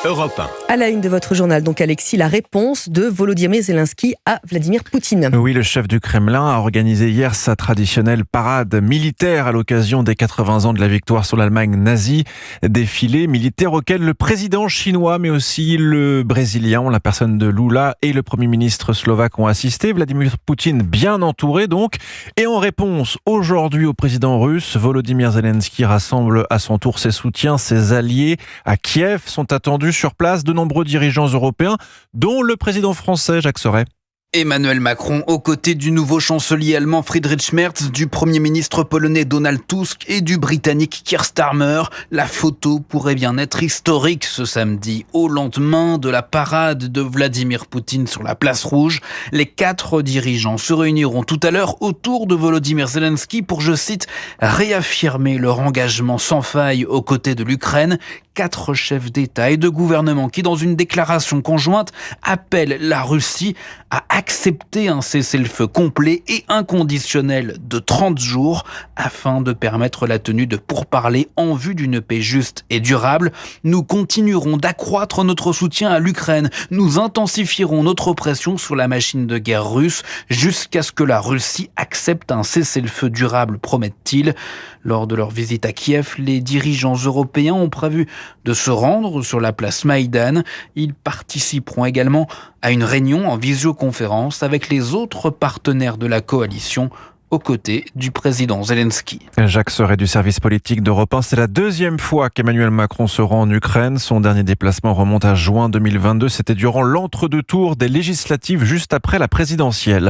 Europe 1. À la une de votre journal, donc Alexis, la réponse de Volodymyr Zelensky à Vladimir Poutine. Oui, le chef du Kremlin a organisé hier sa traditionnelle parade militaire à l'occasion des 80 ans de la victoire sur l'Allemagne nazie. Défilé militaire auquel le président chinois, mais aussi le brésilien, la personne de Lula et le premier ministre slovaque ont assisté. Vladimir Poutine bien entouré donc. Et en réponse aujourd'hui au président russe, Volodymyr Zelensky rassemble à son tour ses soutiens, ses alliés à Kiev. Sont attendus sur place de nombreux dirigeants européens, dont le président français Jacques Sauret. Emmanuel Macron aux côtés du nouveau chancelier allemand Friedrich Merz, du premier ministre polonais Donald Tusk et du britannique Keir Starmer. La photo pourrait bien être historique ce samedi, au lendemain de la parade de Vladimir Poutine sur la place rouge. Les 4 dirigeants se réuniront tout à l'heure autour de Volodymyr Zelensky pour, je cite, réaffirmer leur engagement sans faille aux côtés de l'Ukraine. 4 chefs d'État et de gouvernement qui, dans une déclaration conjointe, appellent la Russie à accepter un cessez-le-feu complet et inconditionnel de 30 jours afin de permettre la tenue de pourparlers en vue d'une paix juste et durable. Nous continuerons d'accroître notre soutien à l'Ukraine. Nous intensifierons notre pression sur la machine de guerre russe jusqu'à ce que la Russie accepte un cessez-le-feu durable, promettent-ils. Lors de leur visite à Kiev, les dirigeants européens ont prévu de se rendre sur la place Maïdan. Ils participeront également à une réunion en visioconférence avec les autres partenaires de la coalition aux côtés du président Zelensky. Jacques Sauret du service politique d'Europe 1. C'est la 2e fois qu'Emmanuel Macron se rend en Ukraine. Son dernier déplacement remonte à juin 2022. C'était durant l'entre-deux tours des législatives juste après la présidentielle.